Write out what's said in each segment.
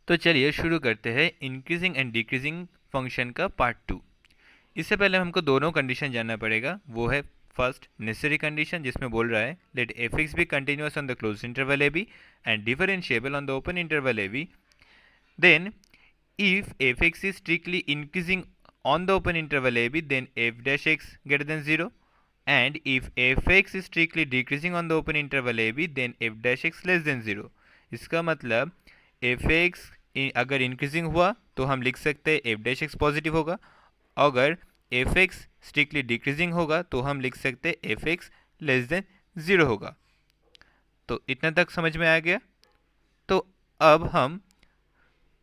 तो चलिए शुरू करते हैं इंक्रीजिंग एंड डिक्रीजिंग फंक्शन का पार्ट 2। इससे पहले हमको दोनों कंडीशन जानना पड़ेगा। वो है फर्स्ट नेसेसरी कंडीशन, जिसमें बोल रहा है let f x be continuous on the closed interval a b and differentiable on the open interval a b. Then if f(x) is strictly increasing on the open interval ab, then f dash x greater than 0, and if f(x) is strictly decreasing on the open interval ab, then f dash x less than 0। इसका मतलब f(x) अगर increasing हुआ तो हम लिख सकते हैं f dash x positive होगा, अगर f(x) स्ट्रिक्टली डिक्रीजिंग होगा तो हम लिख सकते हैं f(x) लेस देन 0 होगा। तो इतना तक समझ में आ गया। तो अब हम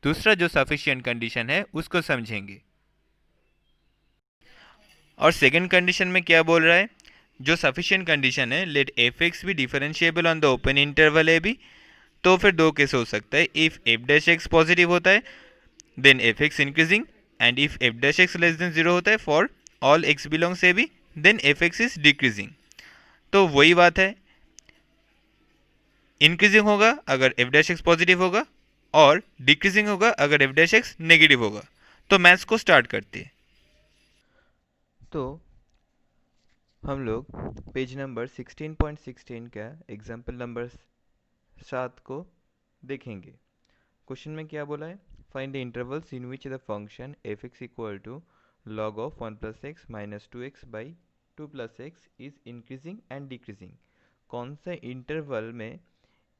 दूसरा जो सफिशिएंट कंडीशन है उसको समझेंगे। और सेकंड कंडीशन में क्या बोल रहा है? जो सफिशिएंट कंडीशन है लेट एफ एक्स भी differentiable on the open interval a b, तो फिर दो केस हो सकता है। If f dash x positive होता है then f x increasing, and if f dash x less than 0 होता है for all x belongs a b, then f x is decreasing. तो वही बात है, इंक्रीजिंग होगा अगर एफ डैश एक्स पॉजिटिव होगा और डिक्रीजिंग होगा अगर एफ डैश एक्स नेगेटिव होगा। तो मैथ्स को स्टार्ट करते हैं। तो हम लोग पेज नंबर 16.16 का एग्जाम्पल नंबर 7 को देखेंगे। क्वेश्चन में क्या बोला है? Find the intervals in which the function f x equal to log of 1 plus x minus 2x by 2 plus x is increasing and decreasing. कौन सा इंटरवल में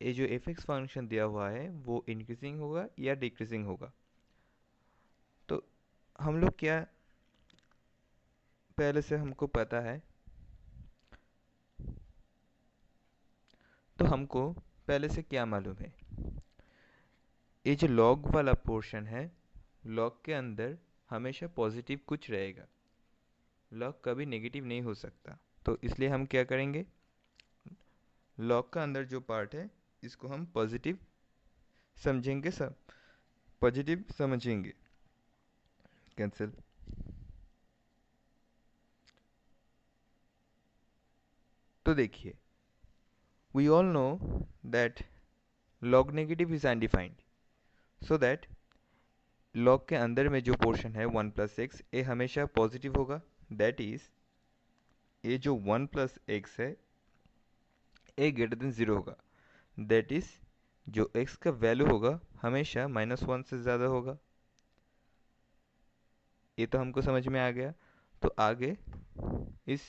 ये जो एफ एक्स फंक्शन दिया हुआ है वो इंक्रीजिंग होगा या डिक्रीजिंग होगा? तो हम लोग क्या पहले से हमको पता है, तो हमको पहले से क्या मालूम है? ये जो लॉग वाला पोर्शन है, लॉग के अंदर हमेशा पॉजिटिव कुछ रहेगा, लॉग कभी नेगेटिव नहीं हो सकता। तो इसलिए हम क्या करेंगे, लॉग का अंदर जो पार्ट है इसको हम पॉजिटिव समझेंगे, सब पॉजिटिव समझेंगे। कैंसिल। तो देखिए, we all know that log negative is undefined, so that log के अंदर में जो पोर्शन है 1 प्लस एक्स, ये हमेशा पॉजिटिव होगा। दैट इज ये जो 1 प्लस एक्स है ए ग्रेटर देन 0 होगा। दैट इज जो x का वैल्यू होगा हमेशा -1 से ज़्यादा होगा। ये तो हमको समझ में आ गया। तो आगे इस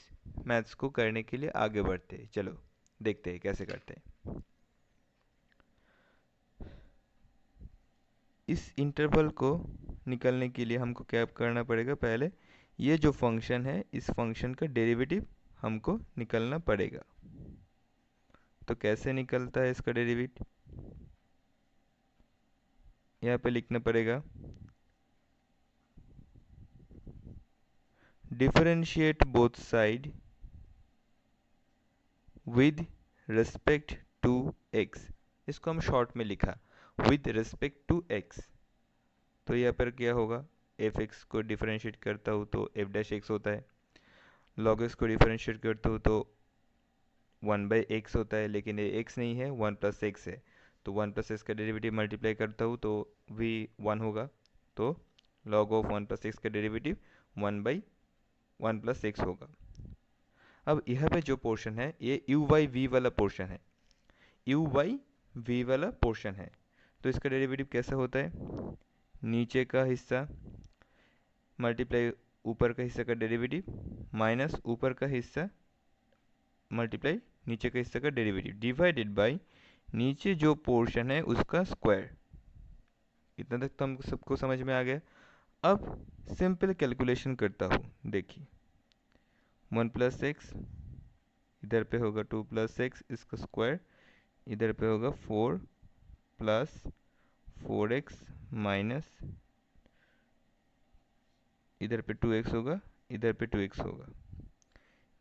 मैथ्स को करने के लिए आगे बढ़ते हैं। चलो देखते हैं कैसे करते हैं। इस इंटरवल को निकलने के लिए हमको क्या करना पड़ेगा? पहले ये जो फंक्शन है इस फंक्शन का डेरिवेटिव हमको निकलना पड़ेगा। तो कैसे निकलता है इसका डेरिवेटिव? यहाँ पे लिखना पड़ेगा differentiate both side with respect to x। इसको हम शॉर्ट में लिखा विद रिस्पेक्ट टू x। तो यहाँ पर क्या होगा, एफ एक्स को डिफरेंशिएट करता हूँ तो एफ डैश एक्स होता है, लॉग एक्स को डिफरेंशिएट करता हूँ तो 1 बाई एक्स होता है, लेकिन ये एक्स नहीं है 1 प्लस एक्स है। तो 1 प्लस एक्स का डेरिवेटिव मल्टीप्लाई करता हूँ तो भी 1 होगा। तो लॉग ऑफ 1 प्लस एक्स का डेरिवेटिव 1 बाई 1 प्लस एक्स होगा। अब यहाँ पे जो पोर्शन है ये यू बाई वी वाला पोर्शन है, यू बाई वी वाला पोर्शन है। तो इसका डेरिवेटिव कैसा होता है? नीचे का हिस्सा मल्टीप्लाई ऊपर का हिस्सा का डेरिवेटिव माइनस ऊपर का हिस्सा मल्टीप्लाई नीचे का हिस्सा का डेरिवेटिव डिवाइडेड बाय नीचे जो पोर्शन है उसका स्क्वायर। इतना तक तो हमको सबको समझ में आ गया। अब सिंपल कैलकुलेशन करता हूँ। देखिए 1 प्लस एक्स इधर पे होगा 2 प्लस एक्स इसका स्क्वायर, इधर पे होगा 4 प्लस 4x माइनस इधर पे 2x होगा, इधर पे 2x होगा।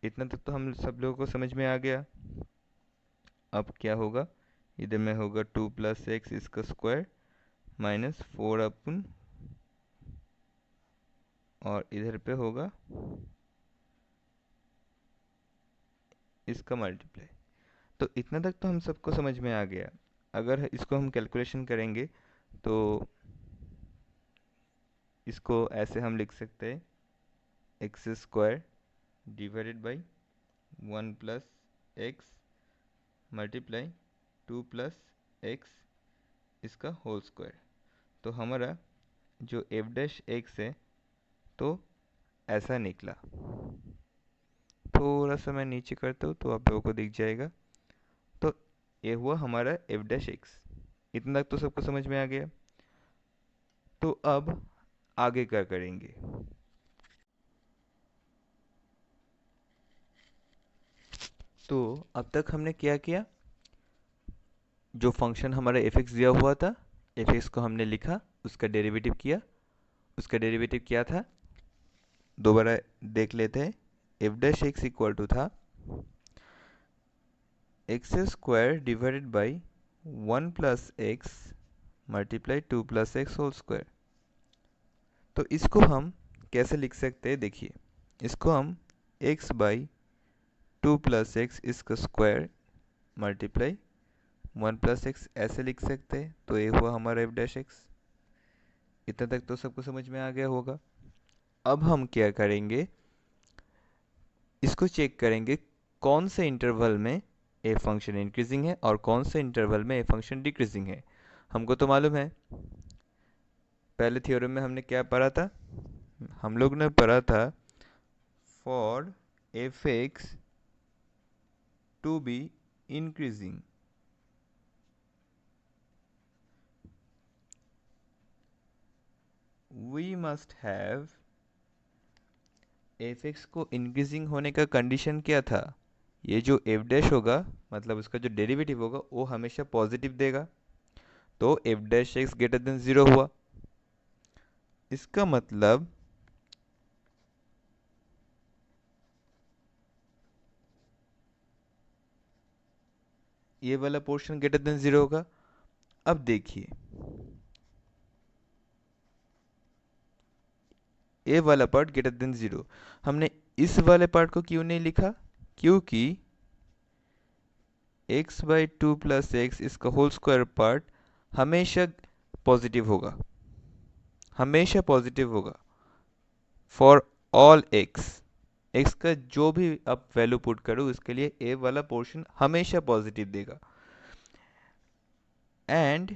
इतना तक तो हम सब लोगों को समझ में आ गया। अब क्या होगा, इधर में होगा 2 प्लस एक्स इसका स्क्वायर माइनस 4 अपन, और इधर पे होगा इसका मल्टीप्लाई। तो इतना तक तो हम सबको समझ में आ गया। अगर इसको हम कैलकुलेशन करेंगे तो इसको ऐसे हम लिख सकते हैं x square divided by 1 plus X multiply 2 plus x इसका होल स्क्वायर। तो हमारा जो एफ डैश एक्स है तो ऐसा निकला। थोड़ा सा मैं नीचे करता हूँ तो आप लोगों को दिख जाएगा। तो ये हुआ हमारा एफ डैश एक्स। इतना तक तो सबको समझ में आ गया। तो अब आगे क्या करेंगे? तो अब तक हमने क्या किया, जो फंक्शन हमारा एफ एक्स दिया हुआ था, एफ एक्स को हमने लिखा, उसका डेरिवेटिव किया। उसका डेरिवेटिव क्या था दोबारा देख लेते हैं। F dash X equal to था X square divided by 1 plus X multiply 2 plus X whole square. तो इसको हम कैसे लिख सकते हैं? देखिए, इसको हम एक्स बाई 2 प्लस एक्स इसका स्क्वायर मल्टीप्लाई 1 प्लस एक्स ऐसे लिख सकते हैं। तो ये हुआ हमारा एफ डैश एक्स। इतना तक तो सबको समझ में आ गया होगा। अब हम क्या करेंगे, इसको चेक करेंगे कौन से इंटरवल में ए फंक्शन इंक्रीजिंग है और कौन से इंटरवल में ए फंक्शन डिक्रीजिंग है। हमको तो मालूम है, पहले थ्योरम में हमने क्या पढ़ा था, हम लोग ने पढ़ा था for f x to be increasing we must have, f x को इंक्रीजिंग होने का कंडीशन क्या था, ये जो एफ डैश होगा मतलब उसका जो डेरिवेटिव होगा वो हमेशा पॉजिटिव देगा। तो F dash x greater than 0 हुआ। इसका मतलब ये वाला पोर्शन ग्रेटर देन 0 होगा। अब देखिए, ये वाला पार्ट ग्रेटर देन 0, हमने इस वाले पार्ट को क्यों नहीं लिखा? क्योंकि x बाई 2 प्लस एक्स इसका होल स्क्वायर पार्ट हमेशा पॉजिटिव होगा, हमेशा पॉजिटिव होगा फॉर ऑल एक्स का जो भी आप वैल्यू पुट करो उसके लिए ए वाला पोर्शन हमेशा पॉजिटिव देगा। एंड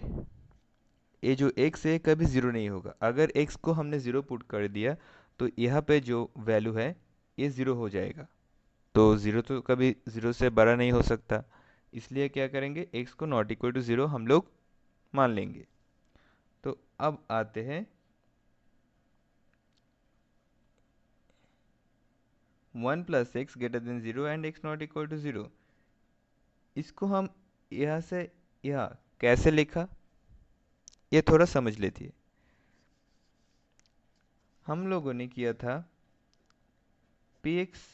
ये जो x है कभी ज़ीरो नहीं होगा। अगर x को हमने ज़ीरो पुट कर दिया तो यहाँ पे जो वैल्यू है ये ज़ीरो हो जाएगा। तो ज़ीरो तो कभी ज़ीरो से बड़ा नहीं हो सकता, इसलिए क्या करेंगे, x को नॉट इक्वल टू ज़ीरो हम लोग मान लेंगे। तो अब आते हैं 1 plus x greater than 0 and x not equal to 0। इसको हम यहाँ से यहाँ कैसे लिखा ये थोड़ा समझ लेती है। हम लोगों ने किया था P x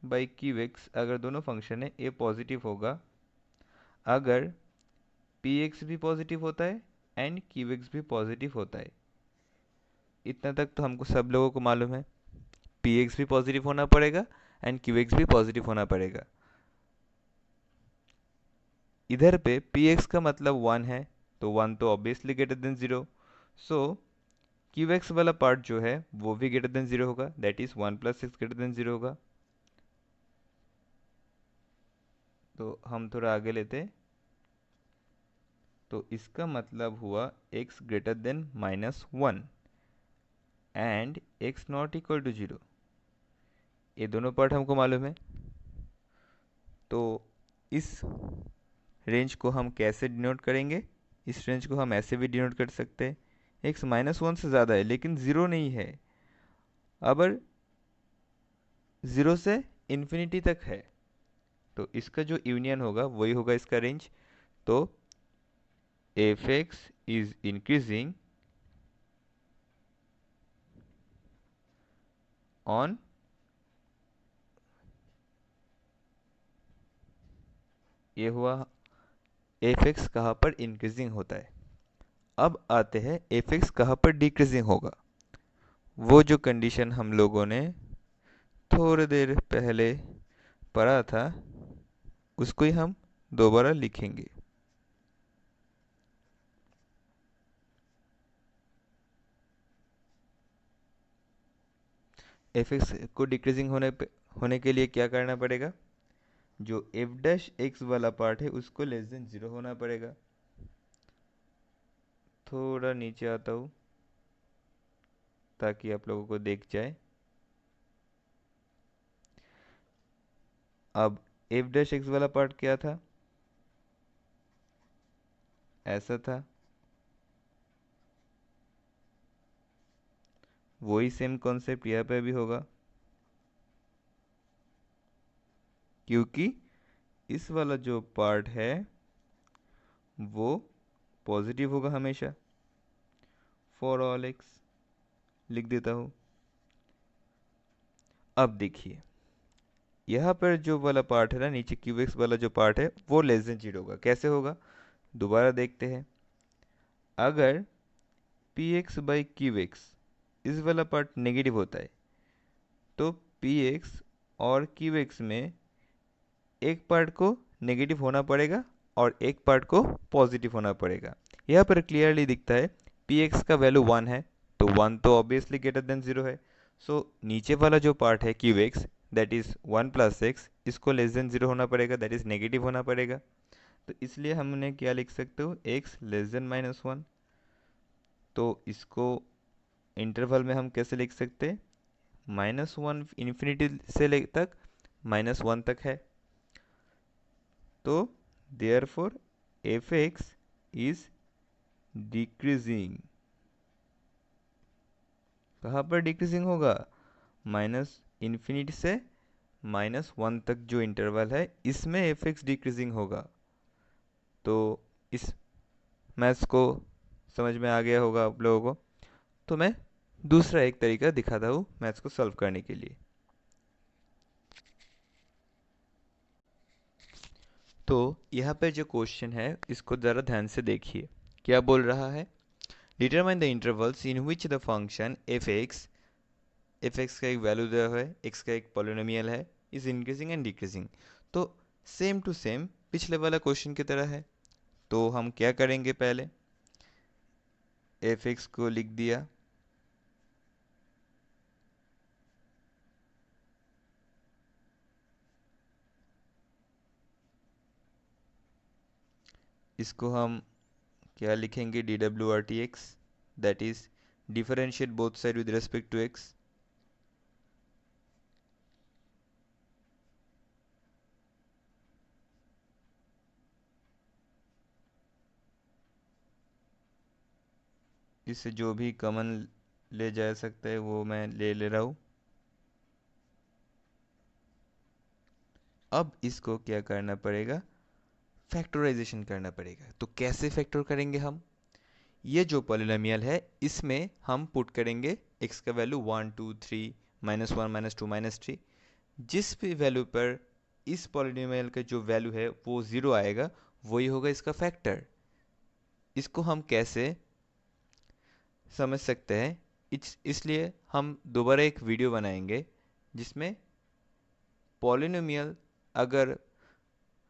by Q x, अगर दोनों फंक्शन है ए पॉजिटिव होगा अगर पी एक्स भी पॉजिटिव होता है एंड क्यू एक्स भी पॉजिटिव होता है। इतना तक तो हमको सब लोगों को मालूम है, पी एक्स भी पॉजिटिव होना पड़ेगा एंड क्यू एक्स भी पॉजिटिव होना पड़ेगा। इधर पे पी एक्स का मतलब 1 है तो 1 तो ऑब्वियसली ग्रेटर देन 0। सो क्यू एक्स वाला पार्ट जो है वो भी ग्रेटर देन 0 होगा, that is 1 plus x greater than 0 होगा। तो हम थोड़ा आगे लेते हैं। तो इसका मतलब हुआ x greater than -1 and x not equal to 0। ये दोनों पार्ट हमको मालूम है। तो इस रेंज को हम कैसे डिनोट करेंगे? इस रेंज को हम ऐसे भी डिनोट कर सकते हैं, x -1 से ज़्यादा है लेकिन ज़ीरो नहीं है, अब 0 से इन्फिनिटी तक है। तो इसका जो यूनियन होगा वही होगा इसका रेंज। तो F x is increasing on ये हुआ एफ एक्स कहाँ पर इंक्रीजिंग होता है। अब आते हैं एफ एक्स कहाँ पर डिक्रीजिंग होगा। वो जो कंडीशन हम लोगों ने थोड़ी देर पहले पढ़ा था उसको ही हम दोबारा लिखेंगे। एफ एक्स को डिक्रीजिंग होने के लिए क्या करना पड़ेगा, जो एफ डैश एक्स वाला पार्ट है उसको लेस देन 0 होना पड़ेगा। थोड़ा नीचे आता हूँ ताकि आप लोगों को देख जाए। अब एफ डैश एक्स वाला पार्ट क्या था, ऐसा था। वही सेम कॉन्सेप्ट यहाँ पे भी होगा, क्योंकि इस वाला जो पार्ट है वो पॉजिटिव होगा हमेशा। फॉर ऑल एक्स लिख देता हूँ। अब देखिए यहाँ पर जो वाला पार्ट है ना, नीचे क्यूब एक्स वाला जो पार्ट है वो लेस देन 0 होगा। कैसे होगा, दोबारा देखते हैं। अगर P x by Q x इस वाला पार्ट नेगेटिव होता है तो पी एक्स और क्यू एक्स में एक पार्ट को नेगेटिव होना पड़ेगा और एक पार्ट को पॉजिटिव होना पड़ेगा। यहाँ पर क्लियरली दिखता है पी एक्स का वैल्यू 1 है तो 1 तो ऑब्वियसली ग्रेटर देन 0 है। सो नीचे वाला जो पार्ट है Q x that is 1 plus x, इसको लेस देन 0 होना पड़ेगा, दैट इज़ नेगेटिव होना पड़ेगा। तो इसलिए हमने क्या लिख सकते हो, एक्स लेस देन -1। तो इसको इंटरवल में हम कैसे लिख सकते हैं, -1 इन्फिनिटी से ले तक -1 तक है। तो therefore F x is decreasing. कहाँ पर डिक्रीजिंग होगा, माइनस इन्फिनिटी से -1 तक जो इंटरवल है इसमें एफ एक्स डिक्रीजिंग होगा। तो इस मैथ्स को समझ में आ गया होगा आप लोगों को। तो मैं दूसरा एक तरीका दिखाता हूँ मैथ्स को सॉल्व करने के लिए। तो यहाँ पे जो क्वेश्चन है इसको ज़रा ध्यान से देखिए, क्या बोल रहा है। Determine the intervals in which the function f x का एक वैल्यू दिया हुआ है, एक्स का एक पॉलिनोमियल है, इज इंक्रीजिंग एंड डिक्रीजिंग। तो सेम टू सेम पिछले वाला क्वेश्चन की तरह है। तो हम क्या करेंगे, पहले एफ एक्स को लिख दिया, इसको हम क्या लिखेंगे, डी डब्ल्यू r t x, that is differentiate both side with respect to x. इससे जो भी कॉमन ले जा सकता है वो मैं ले रहा हूँ। अब इसको क्या करना पड़ेगा, फैक्टराइजेशन करना पड़ेगा। तो कैसे फैक्टर करेंगे हम, ये जो पॉलिनोमियल है इसमें हम पुट करेंगे x का वैल्यू 1 2 3 -1 -2 -3। जिस भी वैल्यू पर इस पॉलिनोमियल का जो वैल्यू है वो 0 आएगा वही होगा इसका फैक्टर। इसको हम कैसे समझ सकते हैं, इसलिए हम दोबारा एक वीडियो बनाएंगे जिसमें पॉलिनोमियल अगर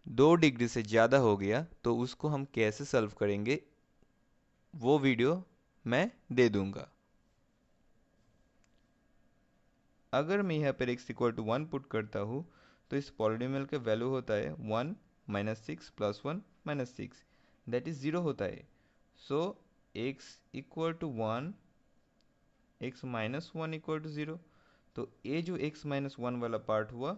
2 डिग्री से ज़्यादा हो गया तो उसको हम कैसे सॉल्व करेंगे, वो वीडियो मैं दे दूंगा। अगर मैं यहाँ पर x इक्वल टू 1 पुट करता हूँ तो इस पॉलिनोमियल का वैल्यू होता है 1 -6 + 1 -6, दैट इज 0 होता है। So x equal to 1, x -1 equal to 0। तो ये जो x -1 वाला पार्ट हुआ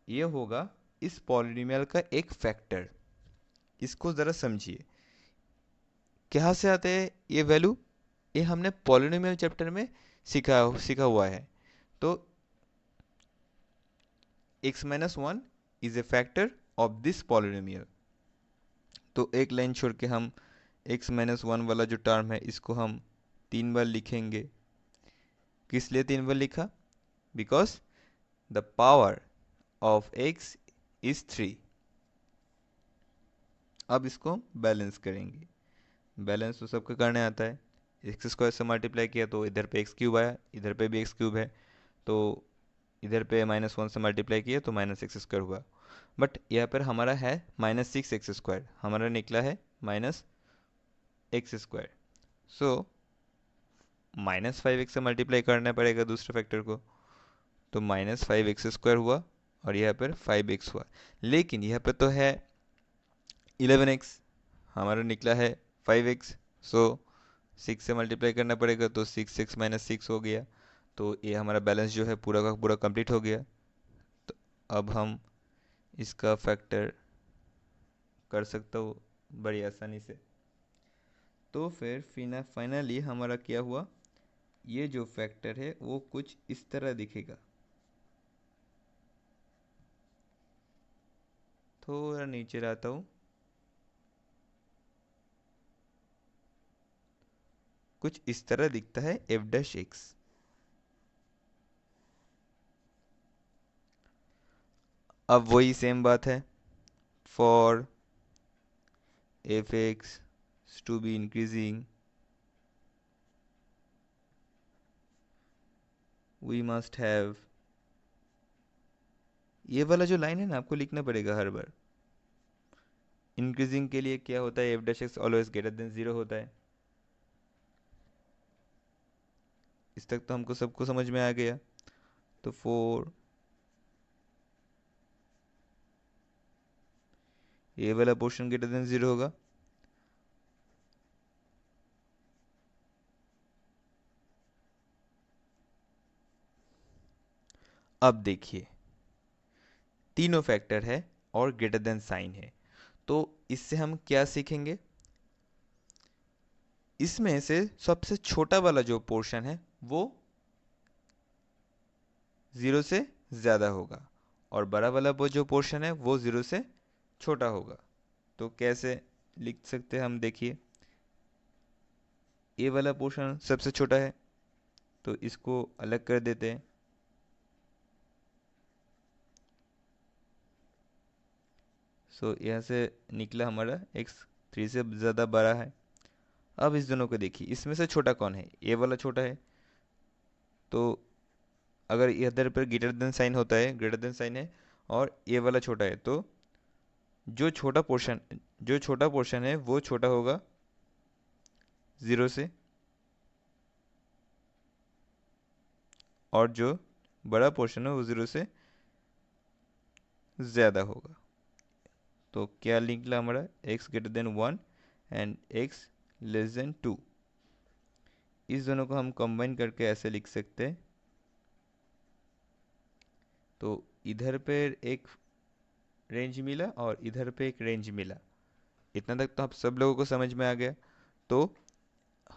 ये होगा इस पॉलिनोमियल का एक फैक्टर। इसको ज़रा समझिए, कहाँ से आते हैं ये वैल्यू, ये हमने पॉलिनोमियल चैप्टर में सीखा हुआ है। तो x -1 is a factor of this polynomial. तो एक लाइन छोड़ के हम x -1 वाला जो टर्म है इसको हम 3 बार लिखेंगे। किस लिए 3 बार लिखा, because the power of x is 3। अब इसको बैलेंस करेंगे। बैलेंस तो सबको करने आता है, एक्स स्क्वायर से मल्टीप्लाई किया तो इधर पे एक्स क्यूब आया, इधर पे भी एक्स क्यूब है, तो इधर पे -1 से मल्टीप्लाई किया तो -x² हुआ। बट यहाँ पर हमारा है -6x², हमारा निकला है -x²। सो -5x से मल्टीप्लाई करना पड़ेगा दूसरे फैक्टर को। तो -5x² हुआ और यहाँ पर 5x हुआ, लेकिन यहाँ पर तो है 11x, हमारा निकला है 5x, सो 6 से मल्टीप्लाई करना पड़ेगा, तो 6x - 6 हो गया। तो ये हमारा बैलेंस जो है पूरा का पूरा कंप्लीट हो गया। तो अब हम इसका फैक्टर कर सकता हूँ बड़ी आसानी से। तो फिर फाइनली हमारा क्या हुआ, ये जो फैक्टर है वो कुछ इस तरह दिखेगा। थोड़ा नीचे लाता हूँ, कुछ इस तरह दिखता है f'(x). अब वही सेम बात है, for f(x) to be increasing we must have, ये वाला जो लाइन है ना आपको लिखना पड़ेगा हर बार। इंक्रीजिंग के लिए क्या होता है, f'(x) ऑलवेज ग्रेटर देन 0 होता है। इस तक तो हमको सबको समझ में आ गया। तो 4 ये वाला पोर्शन ग्रेटर देन 0 होगा। अब देखिए तीनों फैक्टर है और ग्रेटर देन साइन है, तो इससे हम क्या सीखेंगे, इसमें से सबसे छोटा वाला जो पोर्शन है वो 0 से ज़्यादा होगा और बड़ा वाला वो जो पोर्शन है वो 0 से छोटा होगा। तो कैसे लिख सकते हैं हम, देखिए ये वाला पोर्शन सबसे छोटा है तो इसको अलग कर देते हैं। सो यहाँ से निकला हमारा x 3 से ज़्यादा बड़ा है। अब इस दोनों को देखिए, इसमें से छोटा कौन है, ये वाला छोटा है। तो अगर इधर पर ग्रेटर देन साइन होता है, ग्रेटर देन साइन है और ये वाला छोटा है, तो जो छोटा पोर्शन है वो छोटा होगा 0 से, और जो बड़ा पोर्शन है वो 0 से ज़्यादा होगा। तो क्या निकला हमारा, x greater than 1 and x less then 2। इस दोनों को हम कंबाइन करके ऐसे लिख सकते हैं। तो इधर पे एक रेंज मिला और इधर पे एक रेंज मिला। इतना तक तो आप सब लोगों को समझ में आ गया। तो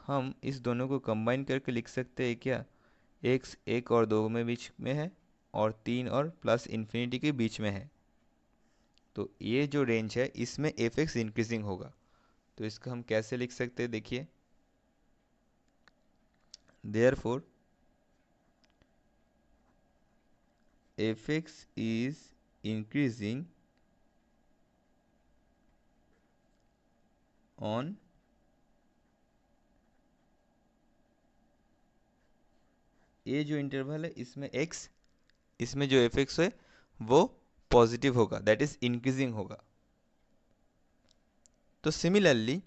हम इस दोनों को कंबाइन करके लिख सकते हैं क्या, x 1 और 2 में बीच में है और 3 और प्लस इन्फिनिटी के बीच में है। तो ये जो रेंज है इसमें f(x) इंक्रीजिंग होगा। तो इसको हम कैसे लिख सकते हैं, देखिए therefore f(x) is increasing on ये जो इंटरवल है इसमें x, इसमें जो f(x) है वो पॉजिटिव होगा, दैट इज इंक्रीजिंग होगा। तो सिमिलरली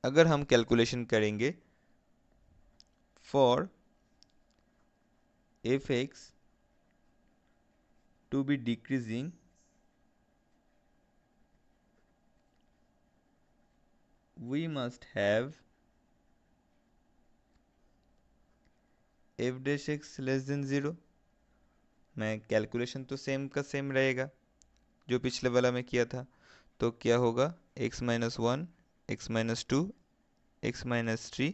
अगर हम कैलकुलेशन करेंगे for f(x) to be decreasing we must have f'(x) less than 0। मैं कैलकुलेशन तो सेम का सेम रहेगा जो पिछले वाला में किया था। तो क्या होगा, x - 1 x - 2 x - 3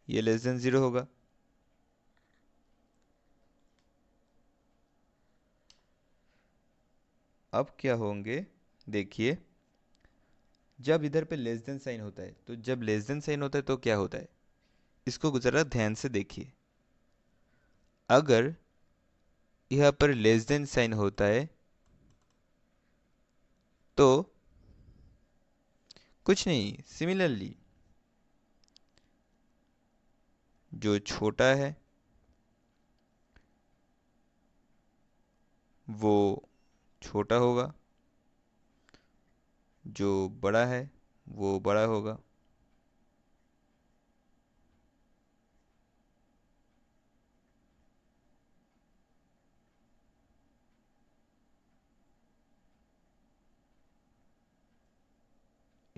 ये लेस देन 0 होगा। अब क्या होंगे, देखिए जब इधर पे लेस देन साइन होता है, तो जब लेस देन साइन होता है तो क्या होता है, इसको जरा ध्यान से देखिए। अगर यहाँ पर लेस देन साइन होता है तो कुछ नहीं, सिमिलरली जो छोटा है वो छोटा होगा, जो बड़ा है वो बड़ा होगा।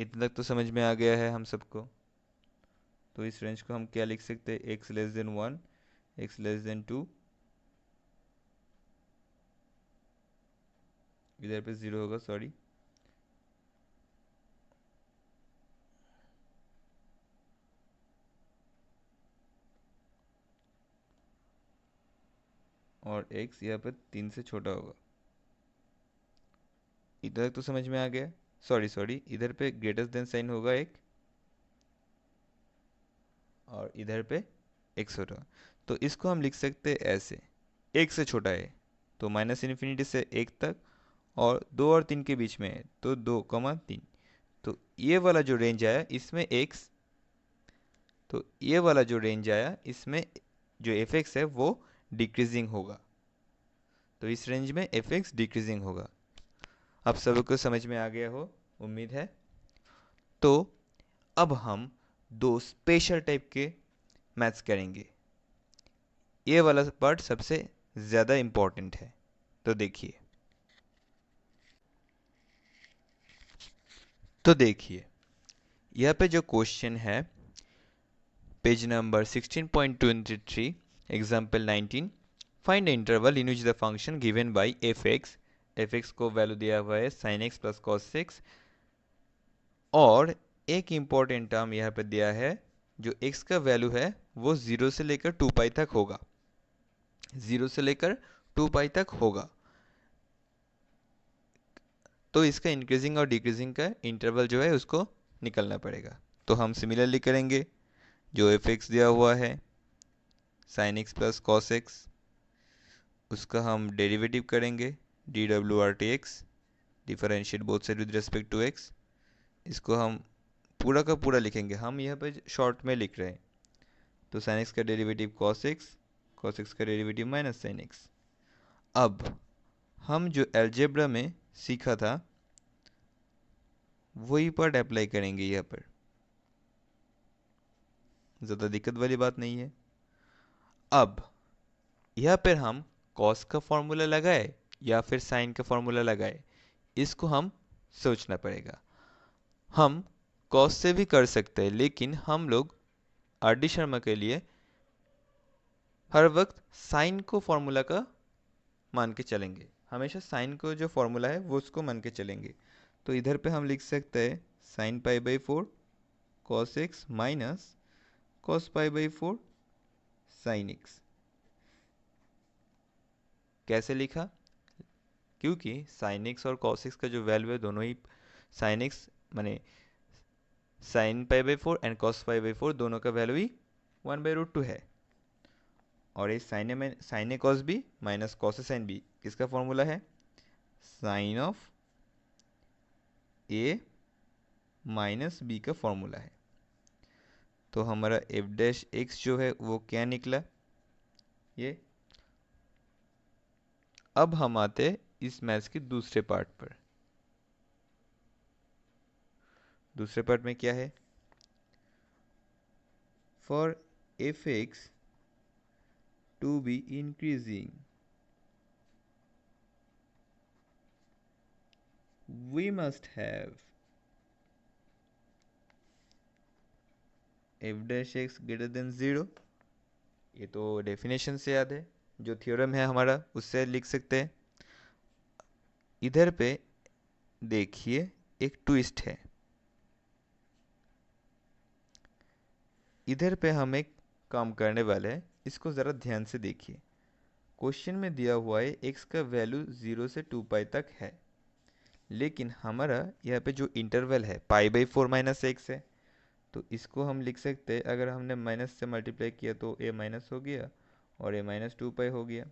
इतना तक तो समझ में आ गया है हम सबको। तो इस रेंज को हम क्या लिख सकते हैं, x less then 1, x less then 2, इधर पे 0 होगा, सॉरी, और x यहाँ पर 3 से छोटा होगा। इधर तक तो समझ में आ गया। सॉरी सॉरी, इधर पे ग्रेटर देन साइन होगा एक, और इधर पे x होगा। तो इसको हम लिख सकते हैं ऐसे, एक से छोटा है तो माइनस इन्फिनिटी से एक तक, और 2 और 3 के बीच में है तो 2, 3। तो ये वाला जो रेंज आया इसमें x, तो ये वाला जो रेंज आया इसमें जो fx है वो डिक्रीजिंग होगा। तो इस रेंज में fx डिक्रीजिंग होगा। अब सबको समझ में आ गया हो, उम्मीद है। तो अब हम दो स्पेशल टाइप के मैथ्स करेंगे। ये वाला पार्ट सबसे ज़्यादा इम्पोर्टेंट है। तो देखिए यहाँ पे जो क्वेश्चन है, page number 16.23, example 19, find the interval in which the function given by F x को वैल्यू दिया हुआ है sin x plus cos x, और एक इम्पॉर्टेंट टर्म यहाँ पे दिया है, जो x का वैल्यू है वो 0 से लेकर 2 पाई तक होगा, 0 से लेकर 2 पाई तक होगा। तो इसका इंक्रीजिंग और डिक्रीजिंग का इंटरवल जो है उसको निकलना पड़ेगा। तो हम सिमिलरली करेंगे, जो एफ एक्स दिया हुआ है sine x plus cos x, उसका हम डेरिवेटिव करेंगे डी डब्ल्यू r t x, differentiate both side with respect to x. इसको हम पूरा का पूरा लिखेंगे, हम यहाँ पे शॉर्ट में लिख रहे हैं। तो साइन एक्स का डेरिवेटिव कॉस एक्स का डेरिवेटिव माइनस साइन एक्स। अब हम जो एलजेब्रा में सीखा था वही पार्ट अप्लाई करेंगे यहाँ पर, ज़्यादा दिक्कत वाली बात नहीं है। अब यहाँ पर हम कॉस का फॉर्मूला लगाए या फिर साइन का फॉर्मूला लगाए, इसको हम सोचना पड़ेगा। हम कॉस से भी कर सकते हैं, लेकिन हम लोग आर डी शर्मा के लिए हर वक्त साइन को फॉर्मूला का मान के चलेंगे, हमेशा साइन को जो फॉर्मूला है वो उसको मान के चलेंगे। तो इधर पे हम लिख सकते हैं sine pi by 4 cos x minus cos pi by 4 sine x. कैसे लिखा? क्योंकि साइन एक्स और कॉस एक्स का जो वैल्यू है दोनों ही, साइन एक्स माने sine pi by 4 and cos pi by 4 दोनों का वैल्यू ही 1/√2 है। और ये sine a cos b minus cos a sine b किसका फॉर्मूला है? Sine of a minus b का फॉर्मूला है। तो हमारा एफ डैश एक्स जो है वो क्या निकला, ये। अब हम आते इस मैथ्स के दूसरे पार्ट पर। दूसरे पार्ट में क्या है? For f x to be increasing we must have f dash x greater than 0। ये तो डेफिनेशन से याद है, जो थ्योरम है हमारा उससे लिख सकते हैं। इधर पे देखिए एक ट्विस्ट है, इधर पे हम एक काम करने वाले हैं, इसको ज़रा ध्यान से देखिए। क्वेश्चन में दिया हुआ है x का वैल्यू 0 से 2 पाई तक है, लेकिन हमारा यहाँ पे जो इंटरवल है पाई बाई 4 माइनस एक्स है। तो इसको हम लिख सकते हैं, अगर हमने माइनस से मल्टीप्लाई किया तो a माइनस हो गया और a माइनस 2 पाई हो गया।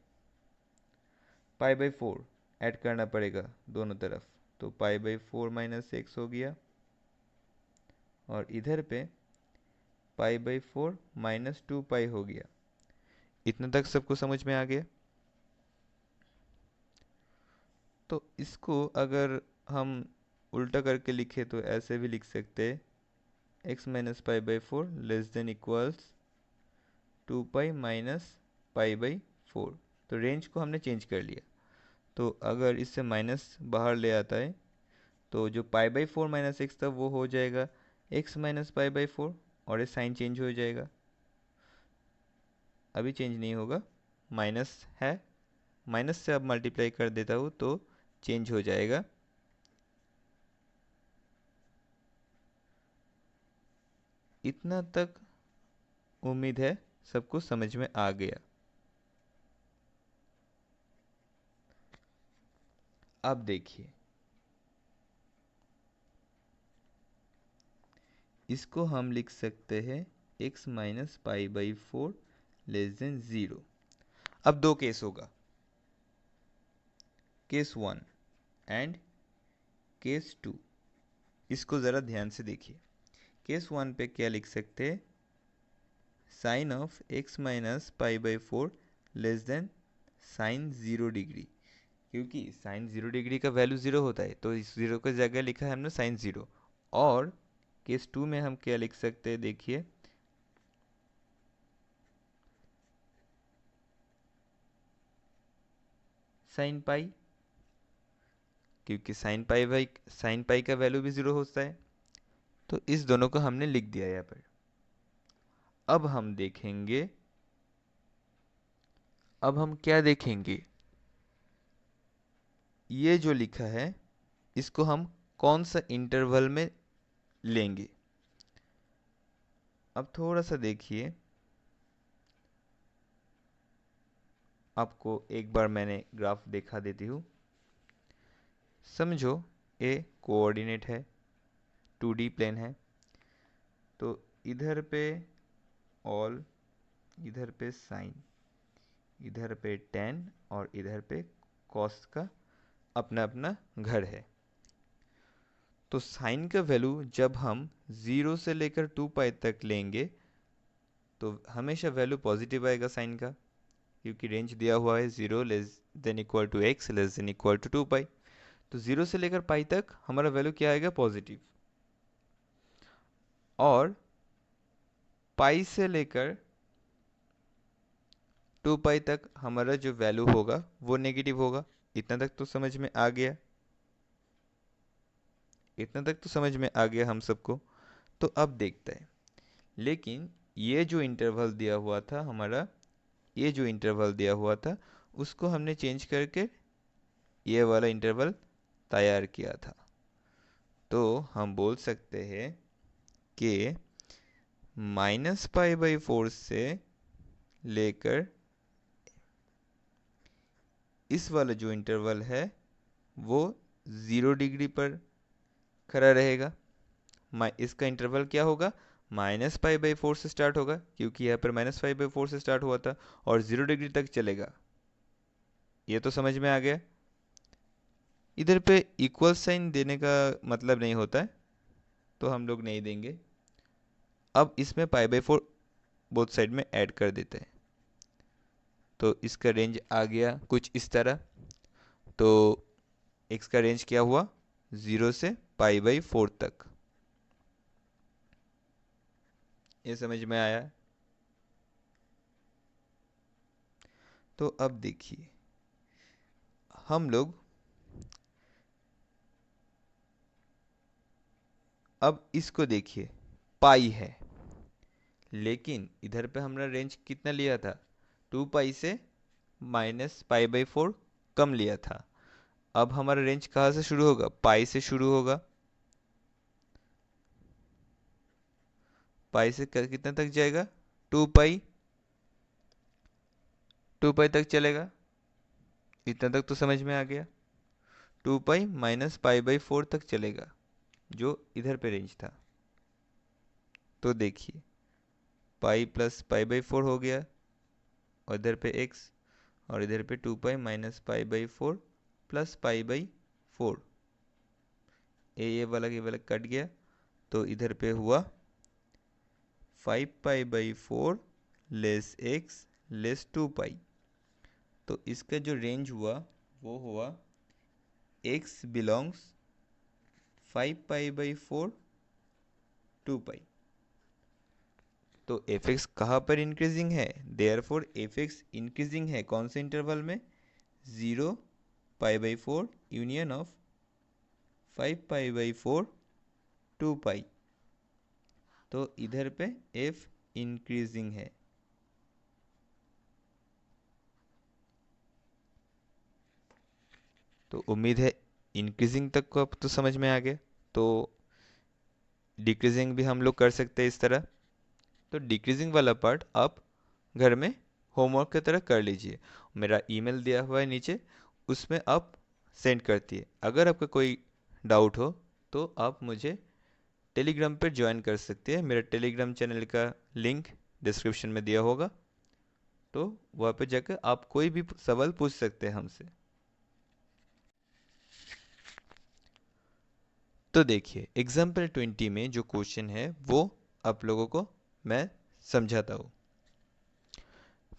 पाई बाई 4 ऐड करना पड़ेगा दोनों तरफ, तो पाई बाई 4 माइनस एक्स हो गया, और इधर पे पाई बाई 4 माइनस 2 पाई हो गया। इतना तक सबको समझ में आ गया? तो इसको अगर हम उल्टा करके लिखे तो ऐसे भी लिख सकते हैं, x minus pi by 4 less than equals 2 pi minus pi by 4। तो रेंज को हमने चेंज कर लिया। तो अगर इससे माइनस बाहर ले आता है तो जो π/4 माइनस एक्स था वो हो जाएगा x माइनस π/4 और ये साइन चेंज हो जाएगा। अभी चेंज नहीं होगा, माइनस है, माइनस से अब मल्टीप्लाई कर देता हूँ तो चेंज हो जाएगा। इतना तक उम्मीद है सबको समझ में आ गया। अब देखिए, इसको हम लिख सकते हैं x माइनस π/4 लेस देन 0। अब दो केस होगा, केस 1 एंड केस 2। इसको ज़रा ध्यान से देखिए। केस 1 पे क्या लिख सकते हैं, sine of x minus π/4 less than sine 0 degree, क्योंकि साइन 0 डिग्री का वैल्यू 0 होता है तो इस 0 की जगह लिखा है हमने साइन 0। और केस 2 में हम क्या लिख सकते हैं, देखिए साइन पाई, क्योंकि साइन पाई का वैल्यू भी 0 होता है। तो इस दोनों को हमने लिख दिया यहाँ पर। अब हम देखेंगे, अब हम क्या देखेंगे, ये जो लिखा है इसको हम कौन सा इंटरवल में लेंगे। अब थोड़ा सा देखिए, आपको एक बार मैंने ग्राफ दिखा देती हूँ। समझो ए कोऑर्डिनेट है, 2D प्लेन है, तो इधर पे ऑल, इधर पे साइन, इधर पे टेन और इधर पे कॉस का अपना अपना घर है। तो साइन का वैल्यू जब हम 0 से लेकर 2π तक लेंगे तो हमेशा वैल्यू पॉजिटिव आएगा साइन का, क्योंकि रेंज दिया हुआ है 0 less than equal to x less than equal to 2π। तो 0 से लेकर पाई तक हमारा वैल्यू क्या आएगा, पॉजिटिव। और पाई से लेकर 2π तक हमारा जो वैल्यू होगा वो नेगेटिव होगा। इतना तक तो समझ में आ गया, इतना तक तो समझ में आ गया हम सबको। तो अब देखते हैं, लेकिन ये जो इंटरवल दिया हुआ था हमारा, ये जो इंटरवल दिया हुआ था उसको हमने चेंज करके ये वाला इंटरवल तैयार किया था। तो हम बोल सकते हैं कि माइनस π/4 से लेकर इस वाला जो इंटरवल है वो 0 डिग्री पर खड़ा रहेगा। इसका इंटरवल क्या होगा, माइनस π/4 से स्टार्ट होगा, क्योंकि यहाँ पर माइनस π/4 से स्टार्ट हुआ था, और 0 डिग्री तक चलेगा। ये तो समझ में आ गया। इधर पे इक्वल साइन देने का मतलब नहीं होता है, तो हम लोग नहीं देंगे। अब इसमें π/4 बोथ साइड में ऐड कर देते हैं, तो इसका रेंज आ गया कुछ इस तरह। तो x का रेंज क्या हुआ, 0 से π/4 तक। ये समझ में आया। तो अब देखिए, हम लोग अब इसको देखिए, पाई है, लेकिन इधर पे हमने रेंज कितना लिया था, 2π से माइनस π/4 कम लिया था। अब हमारा रेंज कहाँ से शुरू होगा, पाई से शुरू होगा। पाई से कितना तक जाएगा, 2π तक चलेगा। इतना तक तो समझ में आ गया। 2π माइनस π/4 तक चलेगा, जो इधर पे रेंज था। तो देखिए, पाई प्लस π/4 हो गया, और इधर पे x, और इधर पे 2π माइनस π/4 प्लस π/4। ये वाला कट गया, तो इधर पे हुआ 5π/4 लेस x लेस 2π। तो इसका जो रेंज हुआ वो हुआ x बिलोंग्स 5π/4 2π। तो f(x) कहाँ पर इंक्रीजिंग है, देयरफॉर f(x) इंक्रीजिंग है कौन से इंटरवल में, 0 π/4 यूनियन ऑफ 5π/4 2π, तो इधर पे f इंक्रीजिंग है। तो उम्मीद है इंक्रीजिंग तक को अब तो समझ में आ गया। तो डिक्रीजिंग भी हम लोग कर सकते हैं इस तरह। तो डिक्रीजिंग वाला पार्ट आप घर में होमवर्क की तरह कर लीजिए। मेरा ईमेल दिया हुआ है नीचे, उसमें आप सेंड करती है। अगर आपका कोई डाउट हो तो आप मुझे टेलीग्राम पर ज्वाइन कर सकते हैं। मेरा टेलीग्राम चैनल का लिंक डिस्क्रिप्शन में दिया होगा, तो वहाँ पे जाकर आप कोई भी सवाल पूछ सकते हैं हमसे। तो देखिए एग्जाम्पल 20 में जो क्वेश्चन है वो आप लोगों को मैं समझाता हूँ।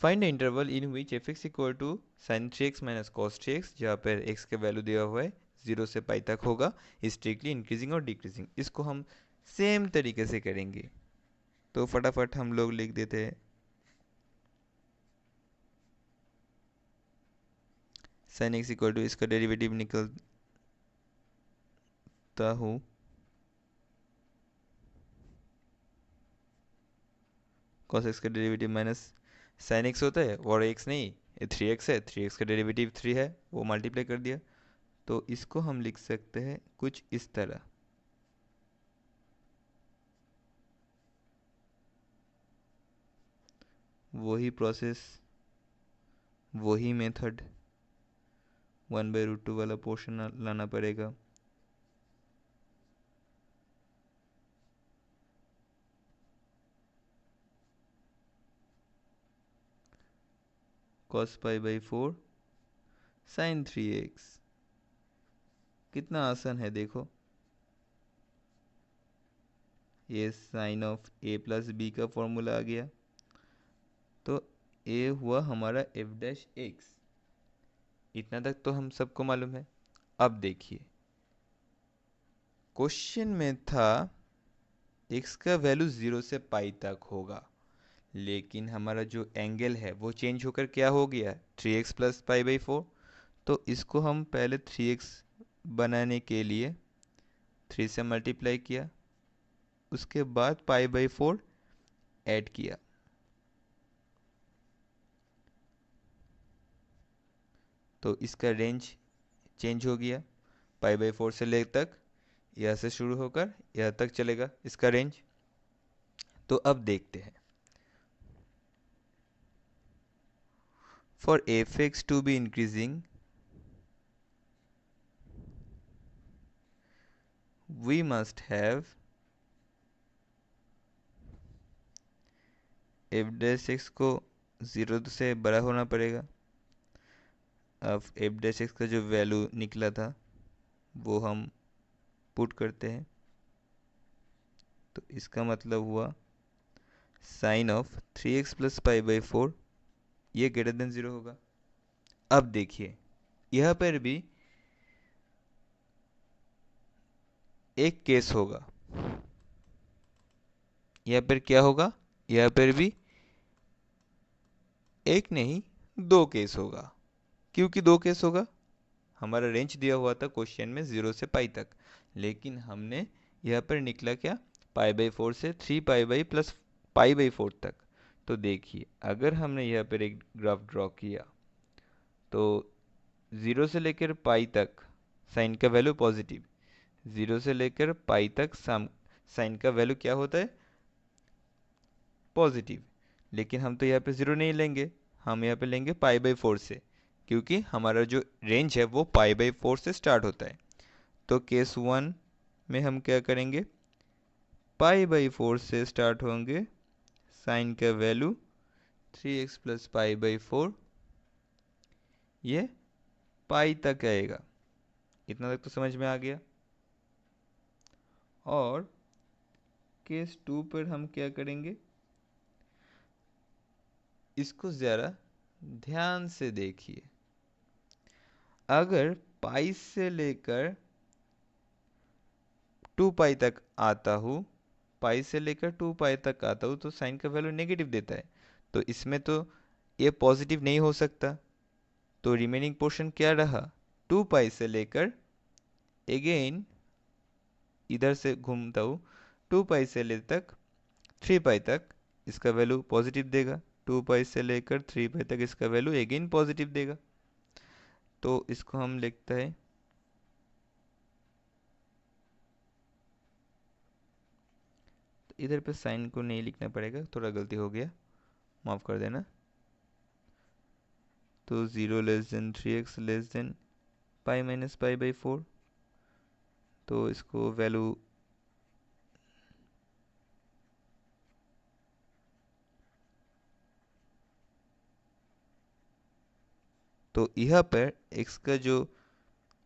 Find the interval in which f x equal to sine 3x minus cos 3x, जहाँ पर x का वैल्यू दिया हुआ है 0 से पाई तक होगा, स्ट्रिक्टली इंक्रीजिंग और डिक्रीजिंग। इसको हम सेम तरीके से करेंगे। तो फटाफट हम लोग लिख देते हैं साइन x इक्वल टू, इसका डेरिवेटिव निकलता हूँ कॉस x का डेरिवेटिव माइनस साइन x होता है, और x नहीं, ये 3x है, 3x का डेरिवेटिव 3 है, वो मल्टीप्लाई कर दिया। तो इसको हम लिख सकते हैं कुछ इस तरह। वही प्रोसेस, वही मेथड, 1/√2 वाला पोर्शन लाना पड़ेगा। cos π/4 sin 3x, कितना आसान है देखो। ये sine of a plus b का फॉर्मूला आ गया। तो a हुआ हमारा f'(x), इतना तक तो हम सबको मालूम है। अब देखिए क्वेश्चन में था x का वैल्यू 0 से पाई तक होगा, लेकिन हमारा जो एंगल है वो चेंज होकर क्या हो गया, 3x प्लस π/4। तो इसको हम पहले 3x बनाने के लिए 3 से मल्टीप्लाई किया, उसके बाद π/4 ऐड किया। तो इसका रेंज चेंज हो गया, π/4 से ले तक, यहाँ से शुरू होकर यहाँ तक चलेगा इसका रेंज। तो अब देखते हैं, for f(x) to be increasing we must have f'(x) को 0 से बड़ा होना पड़ेगा। अब f'(x) का जो वैल्यू निकला था वो हम पुट करते हैं। तो इसका मतलब हुआ साइन ऑफ 3x प्लस π/4 ये ग्रेटर देन 0 होगा। अब देखिए यह पर भी एक केस होगा, यहाँ पर क्या होगा, यहाँ पर भी एक नहीं 2 केस होगा। क्योंकि 2 केस होगा, हमारा रेंज दिया हुआ था क्वेश्चन में 0 से पाई तक, लेकिन हमने यहाँ पर निकला क्या, π/4 से 3π प्लस π/4 तक। तो देखिए अगर हमने यहाँ पर एक ग्राफ ड्रॉ किया तो 0 से लेकर पाई तक साइन का वैल्यू पॉजिटिव, 0 से लेकर पाई तक साइन का वैल्यू क्या होता है, पॉजिटिव। लेकिन हम तो यहाँ पे 0 नहीं लेंगे, हम यहाँ पे लेंगे π/4 से, क्योंकि हमारा जो रेंज है वो π/4 से स्टार्ट होता है। तो केस 1 में हम क्या करेंगे, π/4 से स्टार्ट होंगे, साइन का वैल्यू 3x प्लस π/4, ये पाई तक आएगा। इतना तक तो समझ में आ गया। और केस 2 पर हम क्या करेंगे, इसको ज़रा ध्यान से देखिए। अगर पाई से लेकर 2π तक आता हूँ, पाई से लेकर 2π तक आता हूँ, तो साइन का वैल्यू नेगेटिव देता है। तो इसमें तो ये पॉजिटिव नहीं हो सकता। तो रिमेनिंग पोर्शन क्या रहा, 2π से लेकर अगेन इधर से घूमता हूँ 2 पाई से ले तक 3 पाई तक, इसका वैल्यू पॉजिटिव देगा। 2 पाई से लेकर 3 पाई तक इसका वैल्यू अगेन पॉजिटिव देगा। तो इसको हम लिखते हैं इधर पे साइन को नहीं लिखना पड़ेगा, थोड़ा गलती हो गया, माफ़ कर देना। तो 0 less than 3x less than pi minus pi by 4, तो इसको वैल्यू तो यहाँ पर x का जो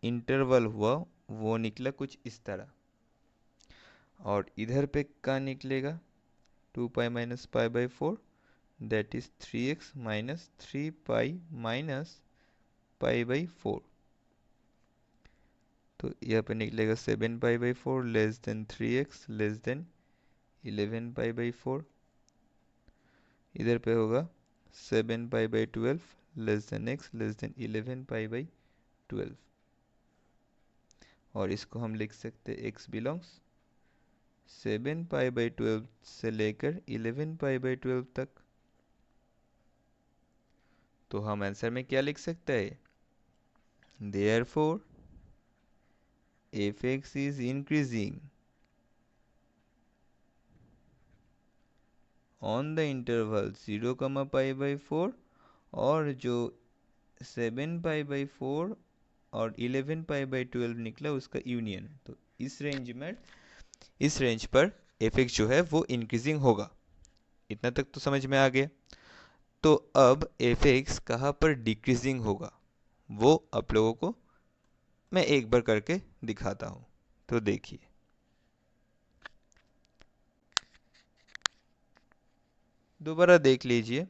इंटरवल हुआ वो निकला कुछ इस तरह, और इधर पे क्या निकलेगा 2 पाई minus pi by 4, that is 3x minus 3 pi minus pi by 4। तो यहाँ पे निकलेगा 7 पाई by 4 less than 3x less then 11 pi by 4। इधर पे होगा 7 पाई by 12 less than x less then 11 pi by 12। और इसको हम लिख सकते x बिलोंग्स 7 पाई बाई 12 से लेकर 11 पाई बाई 12 तक। तो हम आंसर में क्या लिख सकते हैं, therefore fx is increasing on the interval 0, pi by 4, और जो 7 पाई बाई 4 और 11 पाई बाई 12 निकला उसका यूनियन। तो इस रेंज पर fx जो है वो इंक्रीजिंग होगा। इतना तक तो समझ में आ गया। तो अब fx कहाँ पर डिक्रीजिंग होगा वो आप लोगों को मैं एक बार करके दिखाता हूँ। तो देखिए, दोबारा देख लीजिए,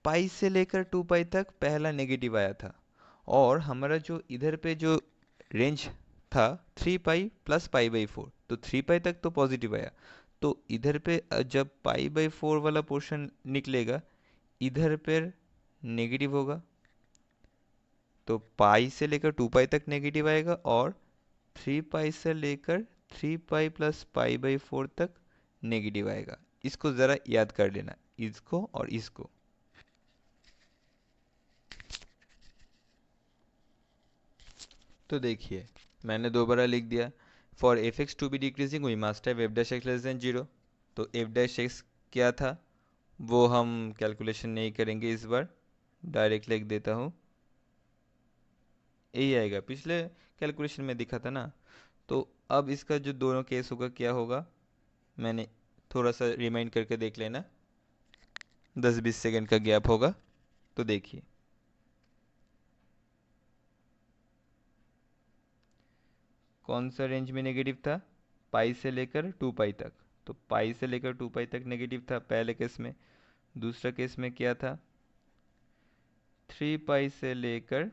पाई से लेकर 2 पाई तक पहला नेगेटिव आया था, और हमारा जो इधर पे जो रेंज था 3 पाई प्लस पाई बाई 4, तो 3 पाई तक तो पॉजिटिव आया। तो इधर पे जब पाई बाई 4 वाला पोर्शन निकलेगा इधर पर नेगेटिव होगा, तो पाई से लेकर 2 पाई तक नेगेटिव आएगा, और 3 पाई से लेकर 3 पाई प्लस पाई बाई 4 तक नेगेटिव आएगा। इसको ज़रा याद कर लेना, इसको और इसको। तो देखिए, मैंने दोबारा लिख दिया, for f x to be decreasing we must have f dash x less than 0। तो एफ डैश एक्स क्या था वो हम कैलकुलेशन नहीं करेंगे इस बार, डायरेक्ट लिख देता हूँ, यही आएगा, पिछले कैलकुलेशन में दिखा था ना। तो अब इसका जो दोनों केस होगा क्या होगा, मैंने थोड़ा सा रिमाइंड करके देख लेना, 10-20 सेकंड का गैप होगा। तो देखिए, कौन सा रेंज में नेगेटिव था, पाई से लेकर 2 पाई तक। तो पाई से लेकर 2 पाई तक नेगेटिव था पहले केस में। दूसरा केस में क्या था, 3 पाई से लेकर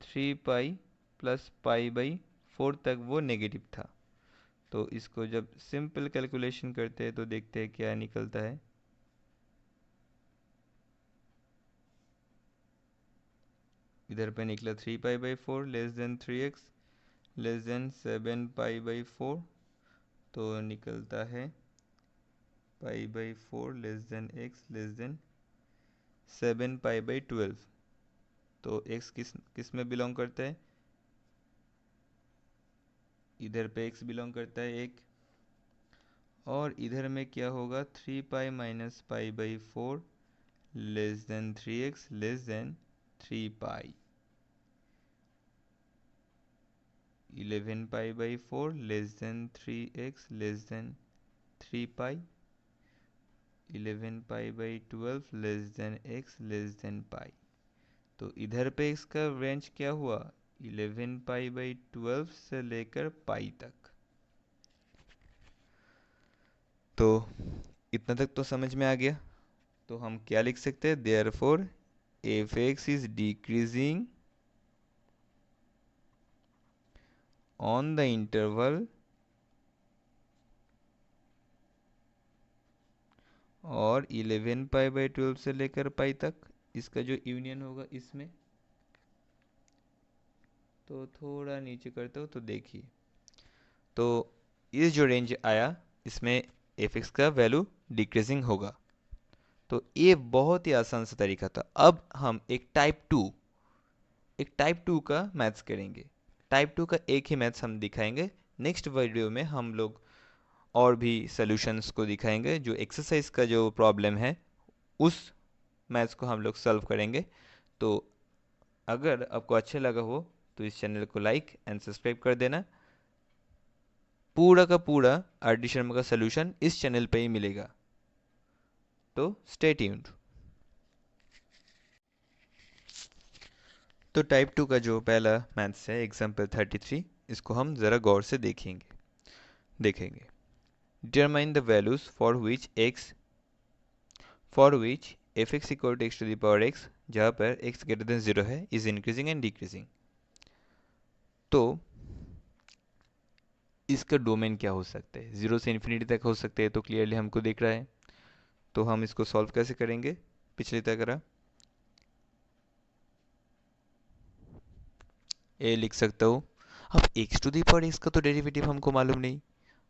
3 पाई प्लस पाई बाई 4 तक वो नेगेटिव था। तो इसको जब सिंपल कैलकुलेशन करते हैं तो देखते हैं क्या निकलता है। इधर पे निकला 3 पाई by 4 less than 3x less then 7 pi by 4। तो निकलता है पाई by 4 less than x less then 7 pi by 12। तो x किस में बिलोंग करता है, इधर पे x बिलोंग करता है एक, और इधर में क्या होगा 3 pi minus pi by 4 less than 3x less than 3 pi. 11 pi by 4 less than 3x less than 3 pi. 11 pi by 12 less than x less than pi. तो इधर पे इसका रेंज क्या हुआ, 11 पाई बाई 12 से लेकर पाई तक। तो इतना तक तो समझ में आ गया। तो हम क्या लिख सकते हैं, therefore F x is decreasing on the interval और 11 पाई बाई 12 से लेकर पाई तक, इसका जो यूनियन होगा इसमें, तो थोड़ा नीचे करता हूँ तो देखिए, तो ये जो रेंज आया इसमें एफ का वैल्यू डिक्रीजिंग होगा। तो ये बहुत ही आसान सा तरीका था। अब हम एक टाइप टू का मैथ्स करेंगे। टाइप टू का एक ही मैथ्स हम दिखाएंगे। नेक्स्ट वीडियो में हम लोग और भी सॉल्यूशंस को दिखाएंगे। जो एक्सरसाइज का जो प्रॉब्लम है उस मैथ्स को हम लोग सॉल्व करेंगे। तो अगर आपको अच्छा लगा हो तो इस चैनल को लाइक एंड सब्सक्राइब कर देना। पूरा का पूरा आर डी शर्मा का सॉल्यूशन इस चैनल पे ही मिलेगा, तो स्टे ट्यून्ड। तो टाइप टू का जो पहला मैथ्स है एग्जाम्पल 33, इसको हम ज़रा गौर से देखेंगे। Determine the values for which f x equal to x to the power x, जहाँ पर एक्स ग्रेटर देन जीरो है, इज इंक्रीजिंग एंड डिक्रीजिंग। तो इसका डोमेन क्या हो सकता है? जीरो से इन्फिनिटी तक हो सकते हैं, तो क्लियरली हमको दिख रहा है। तो हम इसको सॉल्व कैसे करेंगे? पिछली तरह ए लिख सकता हूँ। अब x to the power x का तो डेरिवेटिव हमको मालूम नहीं।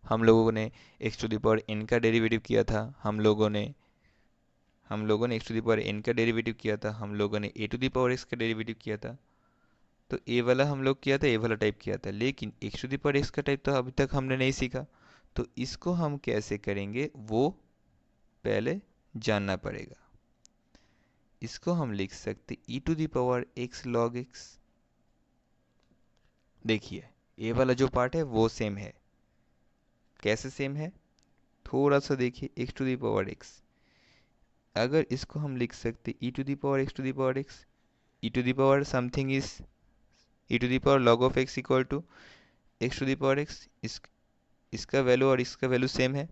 हम लोगों ने x to the power n का डेरिवेटिव किया था, हम लोगों ने x to the power n का डेरिवेटिव किया था, हम लोगों ने a to the power x का डेरिवेटिव किया था। तो ए वाला हम लोग किया था, ए वाला टाइप किया था, लेकिन x to the power x का टाइप तो अभी तक हमने नहीं सीखा। तो इसको हम कैसे करेंगे वो पहले जानना पड़ेगा। इसको हम लिख सकते E to the power X log X. देखिए, ए वाला जो पार्ट है वो सेम है। कैसे सेम है? थोड़ा सा देखिए, X to the power X, अगर इसको हम लिख सकते E to the power X to the power X, E to the power something is E to the power log of X equal to x to the power X. इसका value और इसका value same है,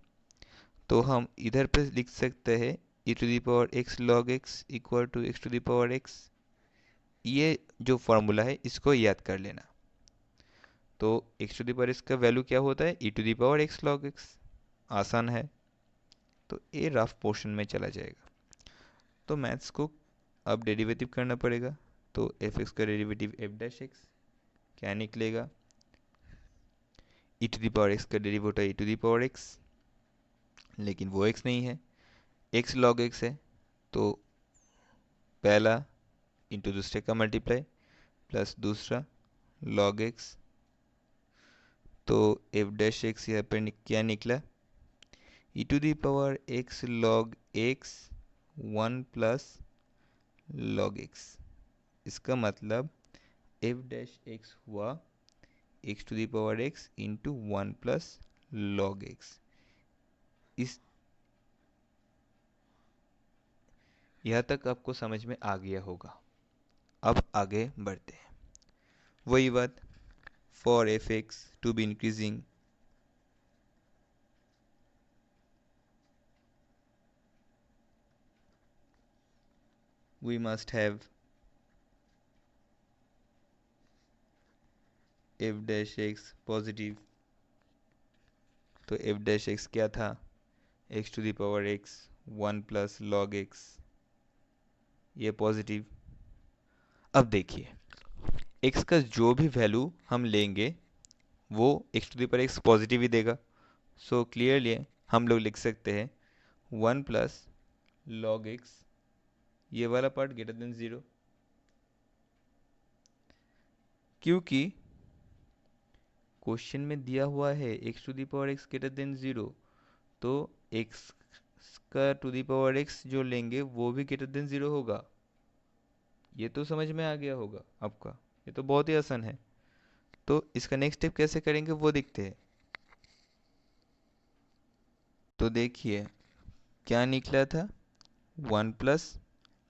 तो हम इधर पे लिख सकते हैं E to the power X log X equal to x to the power X. ये जो फॉर्मूला है इसको याद कर लेना। तो X to the power x का वैल्यू क्या होता है? E to the power X log X. आसान है। तो ये रफ पोर्शन में चला जाएगा। तो मैथ्स को अब डेरिवेटिव करना पड़ेगा। तो एफ एक्स का डेरिवेटिव एफ डैश एक्स क्या निकलेगा? ई टू दी पावर एक्स का डेरिवेटिव होता है E to the power x, लेकिन वो एक्स नहीं है, एक्स लॉग एक्स है। तो पहला इंटू दूसरे का मल्टीप्लाई प्लस दूसरा लॉग एक्स। तो एफ डैश एक्स यहाँ पर क्या निकला? E to the power X log X 1 plus log X. इसका मतलब एफ डैश एक्स हुआ X to the power X into 1 plus log X. इस यहाँ तक आपको समझ में आ गया होगा। अब आगे बढ़ते हैं। वही बात, for f x to be increasing, we must have f dash x positive. तो f dash x क्या था? x to the power x 1 plus log x, ये पॉजिटिव। अब देखिए, x का जो भी वैल्यू हम लेंगे वो x to the power x positive ही देगा। सो क्लियरली हम लोग लिख सकते हैं 1 प्लस लॉग x, ये वाला पार्ट ग्रेटर देन ज़ीरो, क्योंकि क्वेश्चन में दिया हुआ है x to the power x greater than zero. तो x का टू दी पावर x जो लेंगे वो भी ग्रेटर देन ज़ीरो होगा। ये तो समझ में आ गया होगा आपका। ये तो बहुत ही आसान है। तो इसका नेक्स्ट स्टेप कैसे करेंगे वो देखते हैं। तो देखिए क्या निकला था? 1 plus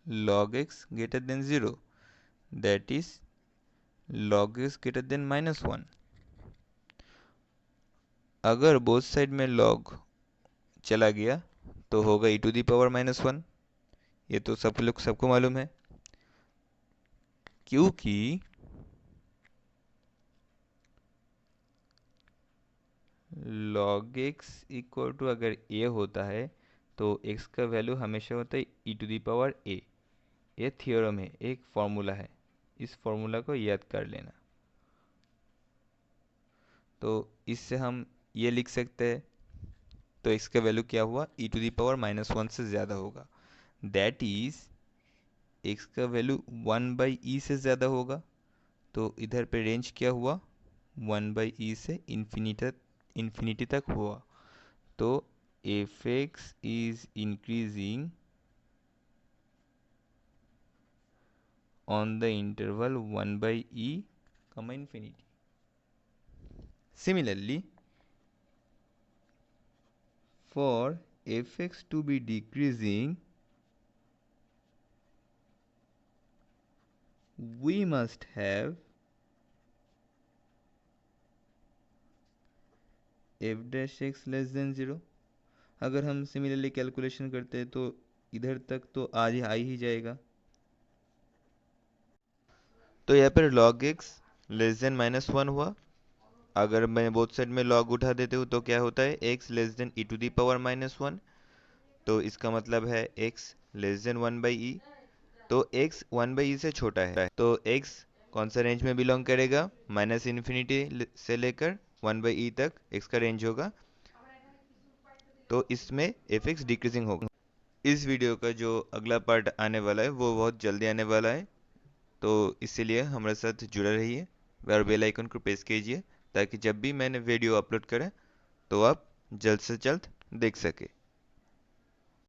log x greater than zero, that is log x greater than -1। अगर बोथ साइड में लॉग चला गया तो होगा ई टू दी पावर -1। ये तो सब लोग सबको मालूम है, क्योंकि log x इक्वल टू अगर a होता है तो x का वैल्यू हमेशा होता है e to the power a। ये थियोरम है, एक फॉर्मूला है, इस फॉर्मूला को याद कर लेना। तो इससे हम ये लिख सकते हैं, तो x का वैल्यू क्या हुआ, e⁻⁻1 से ज़्यादा होगा, दैट इज़ x का वैल्यू 1/e से ज़्यादा होगा। तो इधर पे रेंज क्या हुआ, 1/e से इन्फिनिटी तक हुआ। तो f(x) is increasing on the interval 1/e, infinity. Similarly, for f(x) to be decreasing, we must have f(x) less than 0। अगर हम सिमिलरली कैलकुलेशन करते हैं तो इधर तक तो आज आ ही जाएगा। तो यहाँ पर log x लेस देन -1 हुआ। अगर मैं बोथ साइड में log उठा देते हूँ तो क्या होता है, x लेस देन e⁻⁻1। तो इसका मतलब है x लेस देन 1/e। तो x 1/e से छोटा है, तो x कौन सा रेंज में बिलोंग करेगा, -इन्फिनिटी से लेकर 1/e तक x का रेंज होगा। तो इसमें f(x) डिक्रीजिंग होगा। इस वीडियो का जो अगला पार्ट आने वाला है वो बहुत जल्दी आने वाला है, तो इसीलिए हमारे साथ जुड़े रहिए और बेल आइकन को प्रेस कीजिए, ताकि जब भी मैंने वीडियो अपलोड करें तो आप जल्द से जल्द देख सके।